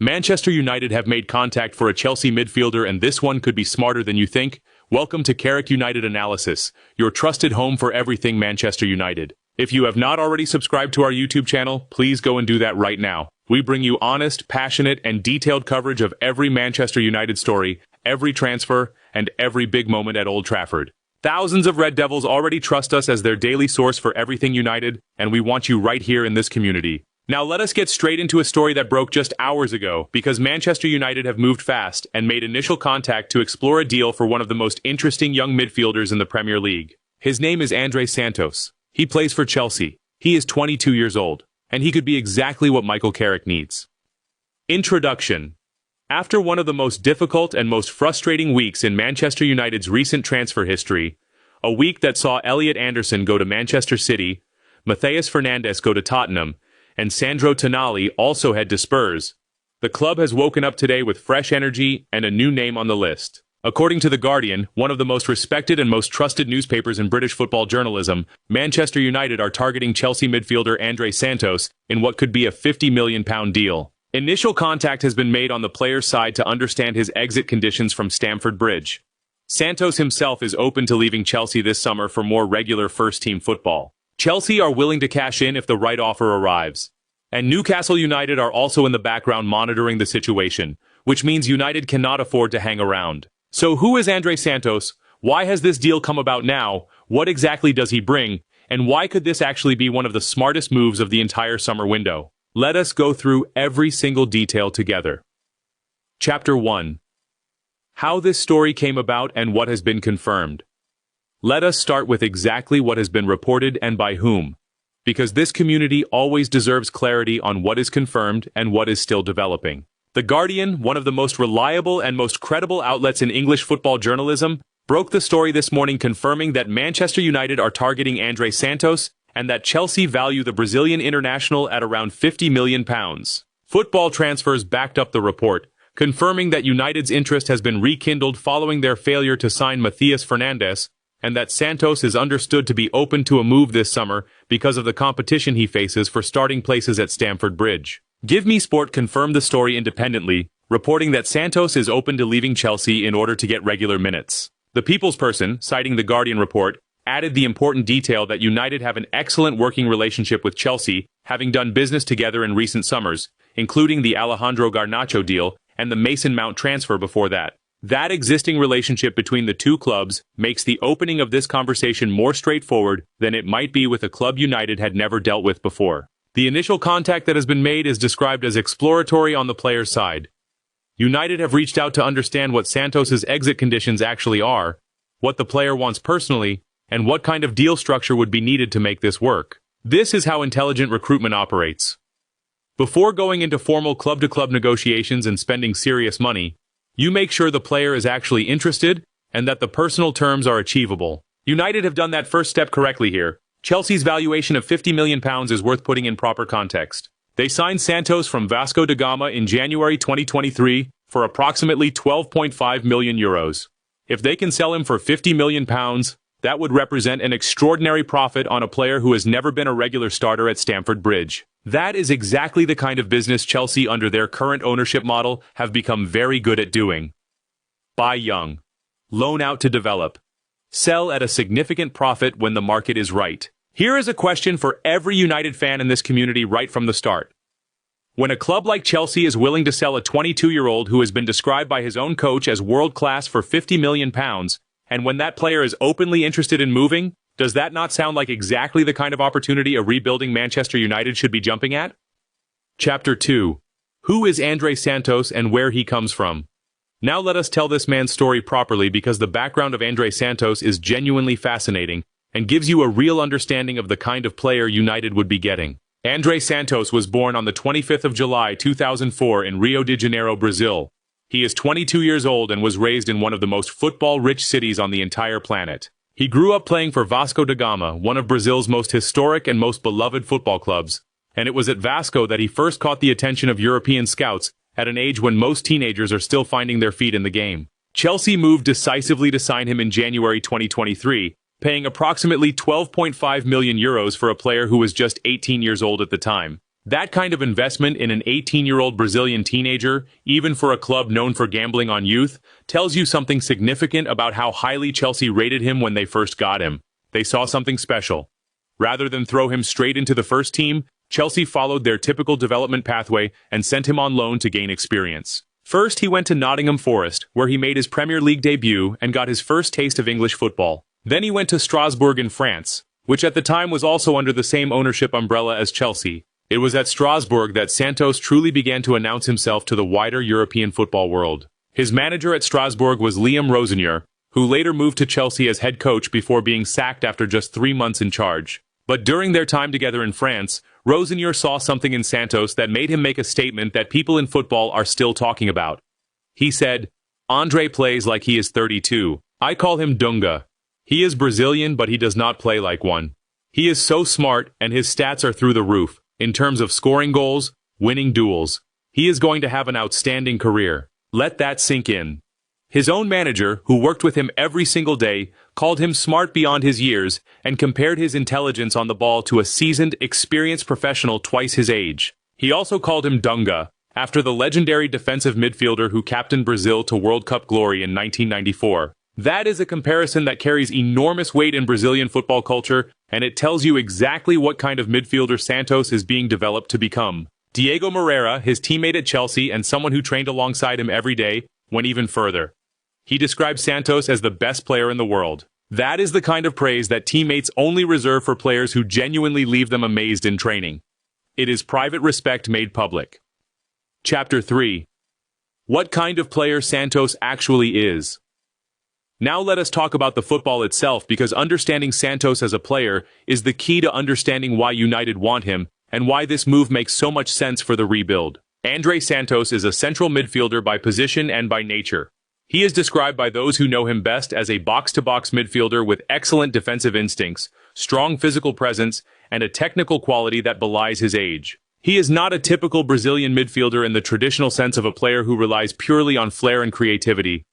Manchester United have made contact for a Chelsea midfielder, and this one could be smarter than you think. Welcome to CARRICK United Analysis, your trusted home for everything Manchester United. If you have not already subscribed to our YouTube channel, please go and do that right now. We bring you honest, passionate, and detailed coverage of every Manchester United story, every transfer, and every big moment at Old Trafford. Thousands of Red Devils already trust us as their daily source for everything United, and we want you right here in this community. Now let us get straight into a story that broke just hours ago, because Manchester United have moved fast and made initial contact to explore a deal for one of the most interesting young midfielders in the Premier League. His name is Andrey Santos. He plays for Chelsea. He is 22 years old, and he could be exactly what Michael Carrick needs. Introduction. After one of the most difficult and most frustrating weeks in Manchester United's recent transfer history, a week that saw Elliot Anderson go to Manchester City, Matheus Fernandes go to Tottenham, and Sandro Tonali also head to Spurs, the club has woken up today with fresh energy and a new name on the list. According to The Guardian, one of the most respected and most trusted newspapers in British football journalism, Manchester United are targeting Chelsea midfielder Andrey Santos in what could be a £50 million deal. Initial contact has been made on the player's side to understand his exit conditions from Stamford Bridge. Santos himself is open to leaving Chelsea this summer for more regular first-team football. Chelsea are willing to cash in if the right offer arrives. And Newcastle United are also in the background monitoring the situation, which means United cannot afford to hang around. So who is Andrey Santos? Why has this deal come about now? What exactly does he bring? And why could this actually be one of the smartest moves of the entire summer window? Let us go through every single detail together. Chapter 1. How this story came about and what has been confirmed. Let us start with exactly what has been reported and by whom, because this community always deserves clarity on what is confirmed and what is still developing. The Guardian, one of the most reliable and most credible outlets in English football journalism, broke the story this morning confirming that Manchester United are targeting Andrey Santos and that Chelsea value the Brazilian international at around £50 million. Football Transfers backed up the report, confirming that United's interest has been rekindled following their failure to sign Matheus Fernandes, and that Santos is understood to be open to a move this summer because of the competition he faces for starting places at Stamford Bridge. Give Me Sport confirmed the story independently, reporting that Santos is open to leaving Chelsea in order to get regular minutes. The People's Person, citing the Guardian report, added the important detail that United have an excellent working relationship with Chelsea, having done business together in recent summers, including the Alejandro Garnacho deal and the Mason Mount transfer before that. That existing relationship between the two clubs makes the opening of this conversation more straightforward than it might be with a club United had never dealt with before. The initial contact that has been made is described as exploratory on the player's side. United have reached out to understand what Santos's exit conditions actually are, what the player wants personally, and what kind of deal structure would be needed to make this work. This is how intelligent recruitment operates. Before going into formal club-to-club negotiations and spending serious money, you make sure the player is actually interested and that the personal terms are achievable. United have done that first step correctly here. Chelsea's valuation of £50 million is worth putting in proper context. They signed Santos from Vasco da Gama in January 2023 for approximately €12.5 million. If they can sell him for £50 million, that would represent an extraordinary profit on a player who has never been a regular starter at Stamford Bridge. That is exactly the kind of business Chelsea under their current ownership model have become very good at doing. Buy young. Loan out to develop. Sell at a significant profit when the market is right. Here is a question for every United fan in this community right from the start. When a club like Chelsea is willing to sell a 22-year-old who has been described by his own coach as world-class for £50 million, and when that player is openly interested in moving, does that not sound like exactly the kind of opportunity a rebuilding Manchester United should be jumping at? Chapter 2. Who is Andrey Santos and where he comes from? Now let us tell this man's story properly, because the background of Andrey Santos is genuinely fascinating and gives you a real understanding of the kind of player United would be getting. Andrey Santos was born on the 25th of July 2004 in Rio de Janeiro, Brazil. He is 22 years old and was raised in one of the most football-rich cities on the entire planet. He grew up playing for Vasco da Gama, one of Brazil's most historic and most beloved football clubs, and it was at Vasco that he first caught the attention of European scouts at an age when most teenagers are still finding their feet in the game. Chelsea moved decisively to sign him in January 2023, paying approximately €12.5 million for a player who was just 18 years old at the time. That kind of investment in an 18-year-old Brazilian teenager, even for a club known for gambling on youth, tells you something significant about how highly Chelsea rated him when they first got him. They saw something special. Rather than throw him straight into the first team, Chelsea followed their typical development pathway and sent him on loan to gain experience. First, he went to Nottingham Forest, where he made his Premier League debut and got his first taste of English football. Then he went to Strasbourg in France, which at the time was also under the same ownership umbrella as Chelsea. It was at Strasbourg that Santos truly began to announce himself to the wider European football world. His manager at Strasbourg was Liam Rosenior, who later moved to Chelsea as head coach before being sacked after just 3 months in charge. But during their time together in France, Rosenior saw something in Santos that made him make a statement that people in football are still talking about. He said, "Andrey plays like he is 32. I call him Dunga. He is Brazilian, but he does not play like one. He is so smart, and his stats are through the roof, in terms of scoring goals, winning duels. He is going to have an outstanding career. Let that sink in." His own manager, who worked with him every single day, called him smart beyond his years and compared his intelligence on the ball to a seasoned, experienced professional twice his age. He also called him Dunga, after the legendary defensive midfielder who captained Brazil to World Cup glory in 1994. That is a comparison that carries enormous weight in Brazilian football culture, and it tells you exactly what kind of midfielder Santos is being developed to become. Diego Moreira, his teammate at Chelsea and someone who trained alongside him every day, went even further. He described Santos as the best player in the world. That is the kind of praise that teammates only reserve for players who genuinely leave them amazed in training. It is private respect made public. Chapter 3. What kind of player Santos actually is. Now let us talk about the football itself, because understanding Santos as a player is the key to understanding why United want him and why this move makes so much sense for the rebuild. Andrey Santos is a central midfielder by position and by nature. He is described by those who know him best as a box-to-box midfielder with excellent defensive instincts, strong physical presence, and a technical quality that belies his age. He is not a typical Brazilian midfielder in the traditional sense of a player who relies purely on flair and creativity.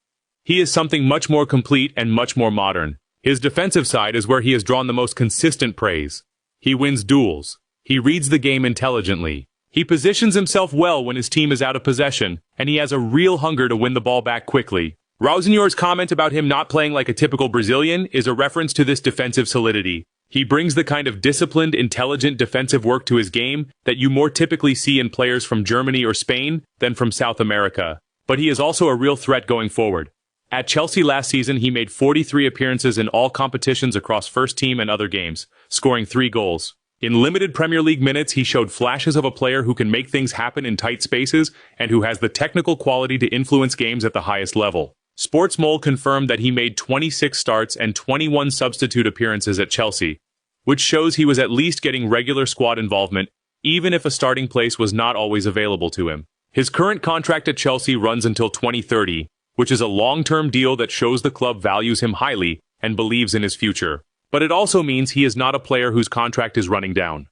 He is something much more complete and much more modern. His defensive side is where he has drawn the most consistent praise. He wins duels. He reads the game intelligently. He positions himself well when his team is out of possession, and he has a real hunger to win the ball back quickly. Rosenior's comment about him not playing like a typical Brazilian is a reference to this defensive solidity. He brings the kind of disciplined, intelligent defensive work to his game that you more typically see in players from Germany or Spain than from South America. But he is also a real threat going forward. At Chelsea last season, he made 43 appearances in all competitions across first team and other games, scoring 3 goals. In limited Premier League minutes, he showed flashes of a player who can make things happen in tight spaces and who has the technical quality to influence games at the highest level. Sportsmole confirmed that he made 26 starts and 21 substitute appearances at Chelsea, which shows he was at least getting regular squad involvement, even if a starting place was not always available to him. His current contract at Chelsea runs until 2030, which is a long-term deal that shows the club values him highly and believes in his future. But it also means he is not a player whose contract is running down.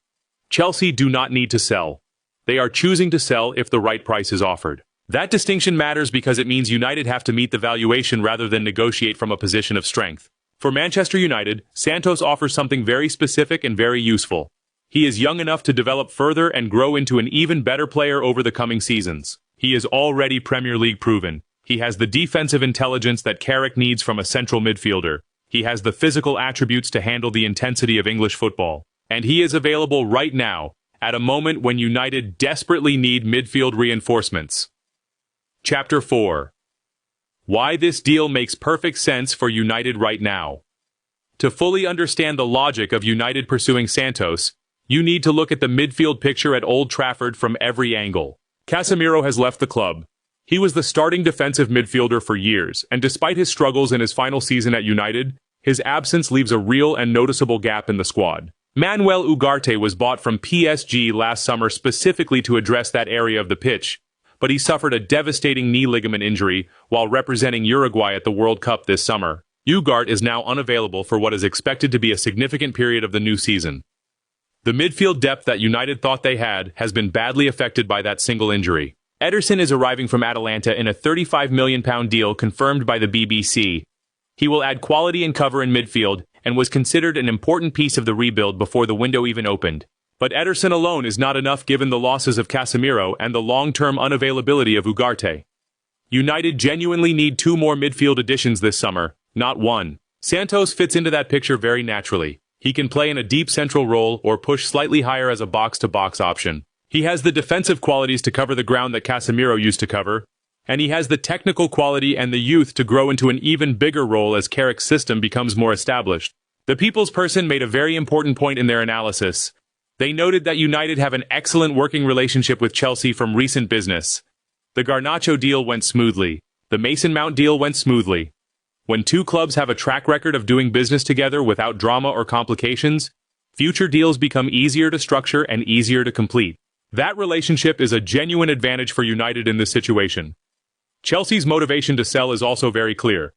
Chelsea do not need to sell. They are choosing to sell if the right price is offered. That distinction matters because it means United have to meet the valuation rather than negotiate from a position of strength. For Manchester United, Santos offers something very specific and very useful. He is young enough to develop further and grow into an even better player over the coming seasons. He is already Premier League proven. He has the defensive intelligence that CARRICK needs from a central midfielder. He has the physical attributes to handle the intensity of English football. And he is available right now, at a moment when United desperately need midfield reinforcements. Chapter 4. Why this deal makes perfect sense for United right now. To fully understand the logic of United pursuing Santos, you need to look at the midfield picture at Old Trafford from every angle. Casemiro has left the club. He was the starting defensive midfielder for years, and despite his struggles in his final season at United, his absence leaves a real and noticeable gap in the squad. Manuel Ugarte was bought from PSG last summer specifically to address that area of the pitch, but he suffered a devastating knee ligament injury while representing Uruguay at the World Cup this summer. Ugarte is now unavailable for what is expected to be a significant period of the new season. The midfield depth that United thought they had has been badly affected by that single injury. Ederson is arriving from Atalanta in a £35 million deal confirmed by the BBC. He will add quality and cover in midfield and was considered an important piece of the rebuild before the window even opened. But Ederson alone is not enough given the losses of Casemiro and the long-term unavailability of Ugarte. United genuinely need 2 more midfield additions this summer, not 1. Santos fits into that picture very naturally. He can play in a deep central role or push slightly higher as a box-to-box option. He has the defensive qualities to cover the ground that Casemiro used to cover, and he has the technical quality and the youth to grow into an even bigger role as CARRICK's system becomes more established. The People's Person made a very important point in their analysis. They noted that United have an excellent working relationship with Chelsea from recent business. The Garnacho deal went smoothly. The Mason Mount deal went smoothly. When 2 clubs have a track record of doing business together without drama or complications, future deals become easier to structure and easier to complete. That relationship is a genuine advantage for United in this situation. Chelsea's motivation to sell is also very clear.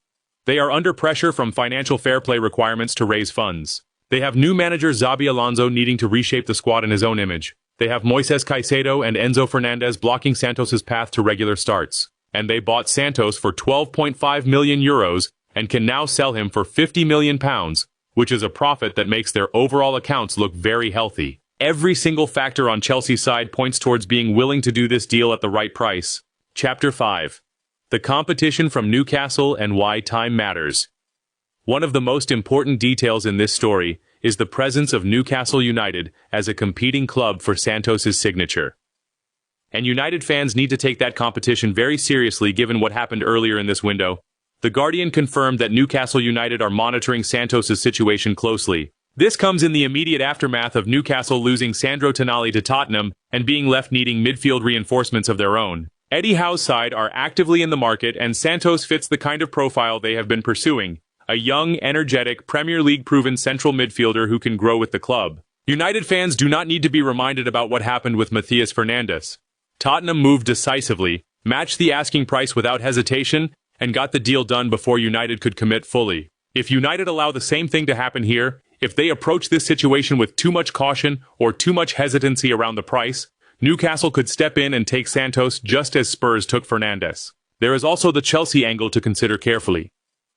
They are under pressure from financial fair play requirements to raise funds. They have new manager Xabi Alonso needing to reshape the squad in his own image. They have Moises Caicedo and Enzo Fernandez blocking Santos' path to regular starts. And they bought Santos for €12.5 million and can now sell him for £50 million, which is a profit that makes their overall accounts look very healthy. Every single factor on Chelsea's side points towards being willing to do this deal at the right price. Chapter 5. The competition from Newcastle and why time matters. One of the most important details in this story is the presence of Newcastle United as a competing club for Santos' signature. And United fans need to take that competition very seriously given what happened earlier in this window. The Guardian confirmed that Newcastle United are monitoring Santos' situation closely. This comes in the immediate aftermath of Newcastle losing Sandro Tonali to Tottenham and being left needing midfield reinforcements of their own. Eddie Howe's side are actively in the market and Santos fits the kind of profile they have been pursuing. A young, energetic, Premier League-proven central midfielder who can grow with the club. United fans do not need to be reminded about what happened with Matheus Fernandes. Tottenham moved decisively, matched the asking price without hesitation, and got the deal done before United could commit fully. If United allow the same thing to happen here, if they approach this situation with too much caution or too much hesitancy around the price, Newcastle could step in and take Santos just as Spurs took Fernandes. There is also the Chelsea angle to consider carefully.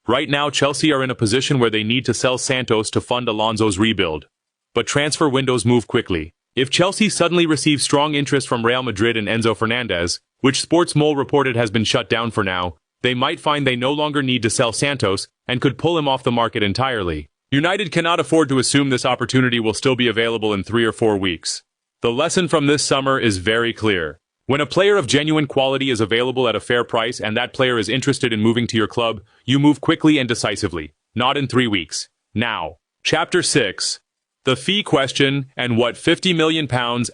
Right now, Chelsea are in a position where they need to sell Santos to fund Alonso's rebuild. But transfer windows move quickly. If Chelsea suddenly receives strong interest from Real Madrid and Enzo Fernandez, which Sports Mole reported has been shut down for now, they might find they no longer need to sell Santos and could pull him off the market entirely. United cannot afford to assume this opportunity will still be available in 3 or 4 weeks. The lesson from this summer is very clear. When a player of genuine quality is available at a fair price and that player is interested in moving to your club, you move quickly and decisively. Not in 3 weeks. Now. Chapter 6. The fee question and what £50 million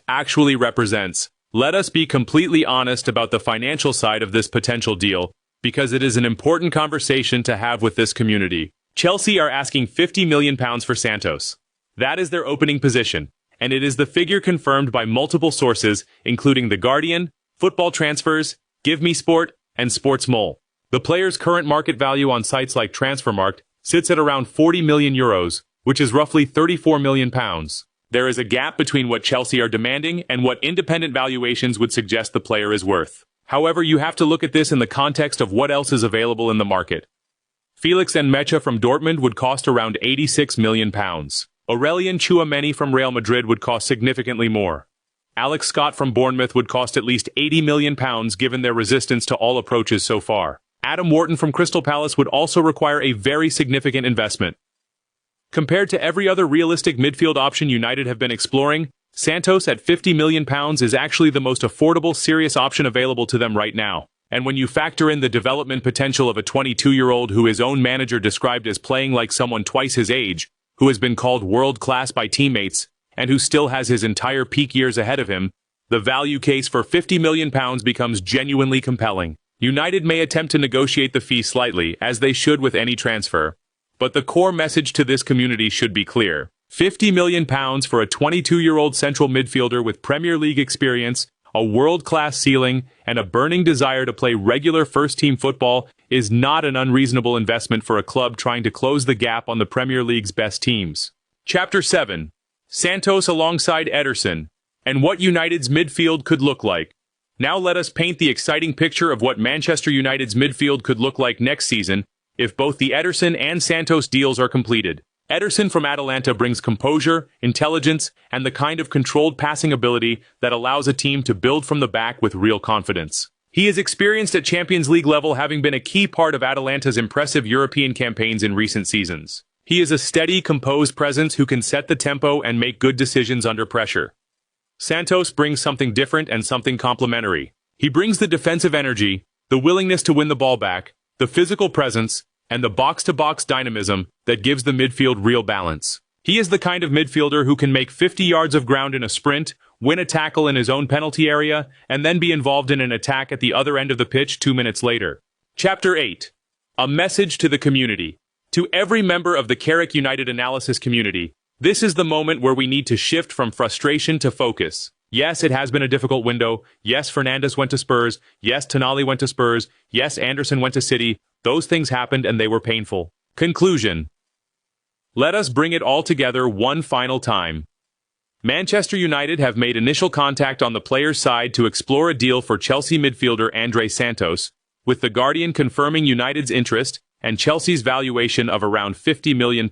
actually represents. Let us be completely honest about the financial side of this potential deal, because it is an important conversation to have with this community. Chelsea are asking £50 million for Santos. That is their opening position, and it is the figure confirmed by multiple sources, including The Guardian, Football Transfers, Give Me Sport, and Sports Mole. The player's current market value on sites like Transfermarkt sits at around €40 million, which is roughly £34 million. There is a gap between what Chelsea are demanding and what independent valuations would suggest the player is worth. However, you have to look at this in the context of what else is available in the market. Felix Nmecha from Dortmund would cost around £86 million. Aurelien Tchouameni from Real Madrid would cost significantly more. Alex Scott from Bournemouth would cost at least £80 million given their resistance to all approaches so far. Adam Wharton from Crystal Palace would also require a very significant investment. Compared to every other realistic midfield option United have been exploring, Santos at £50 million is actually the most affordable serious option available to them right now. And when you factor in the development potential of a 22-year-old who his own manager described as playing like someone twice his age, who has been called world-class by teammates, and who still has his entire peak years ahead of him, the value case for £50 million becomes genuinely compelling. United may attempt to negotiate the fee slightly, as they should with any transfer. But the core message to this community should be clear. £50 million for a 22-year-old central midfielder with Premier League experience, a world-class ceiling, and a burning desire to play regular first-team football is not an unreasonable investment for a club trying to close the gap on the Premier League's best teams. Chapter 7. Santos alongside Ederson, and what United's midfield could look like. Now let us paint the exciting picture of what Manchester United's midfield could look like next season if both the Ederson and Santos deals are completed. Ederson from Atalanta brings composure, intelligence, and the kind of controlled passing ability that allows a team to build from the back with real confidence. He is experienced at Champions League level, having been a key part of Atalanta's impressive European campaigns in recent seasons. He is a steady, composed presence who can set the tempo and make good decisions under pressure. Santos brings something different and something complementary. He brings the defensive energy, the willingness to win the ball back, the physical presence, and the box-to-box dynamism that gives the midfield real balance. He is the kind of midfielder who can make 50 yards of ground in a sprint, win a tackle in his own penalty area, and then be involved in an attack at the other end of the pitch 2 minutes later. Chapter 8. A message to the community. To every member of the CARRICK United Analysis community, this is the moment where we need to shift from frustration to focus. Yes, it has been a difficult window. Yes, Fernandes went to Spurs. Yes, Tonali went to Spurs. Yes, Anderson went to City. Those things happened and they were painful. Conclusion. Let us bring it all together one final time. Manchester United have made initial contact on the player's side to explore a deal for Chelsea midfielder Andrey Santos, with The Guardian confirming United's interest and Chelsea's valuation of around £50 million.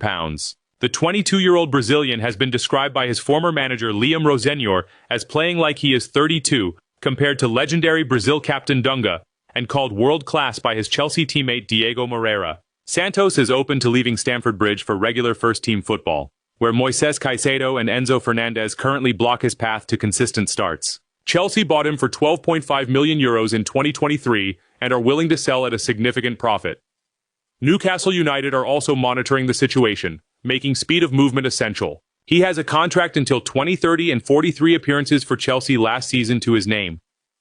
The 22-year-old Brazilian has been described by his former manager Liam Rosenor as playing like he is 32, compared to legendary Brazil captain Dunga, and called world-class by his Chelsea teammate Diego Moreira. Santos is open to leaving Stamford Bridge for regular first-team football, where Moises Caicedo and Enzo Fernandez currently block his path to consistent starts. Chelsea bought him for €12.5 million in 2023 and are willing to sell at a significant profit. Newcastle United are also monitoring the situation, making speed of movement essential. He has a contract until 2030 and 43 appearances for Chelsea last season to his name.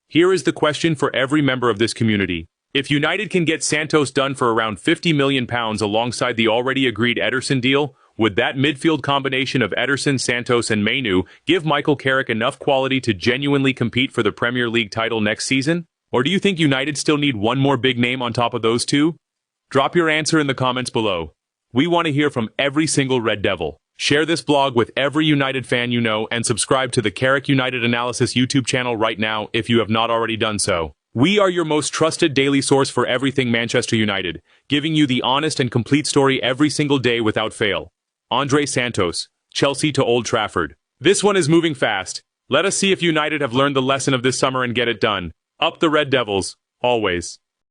Here is the question for every member of this community. If United can get Santos done for around £50 million alongside the already agreed Ederson deal, would that midfield combination of Ederson, Santos, and Manu give Michael Carrick enough quality to genuinely compete for the Premier League title next season? Or do you think United still need one more big name on top of those two? Drop your answer in the comments below. We want to hear from every single Red Devil. Share this blog with every United fan you know and subscribe to the CARRICK United Analysis YouTube channel right now if you have not already done so. We are your most trusted daily source for everything Manchester United, giving you the honest and complete story every single day without fail. Andrey Santos, Chelsea to Old Trafford. This one is moving fast. Let us see if United have learned the lesson of this summer and get it done. Up the Red Devils, always.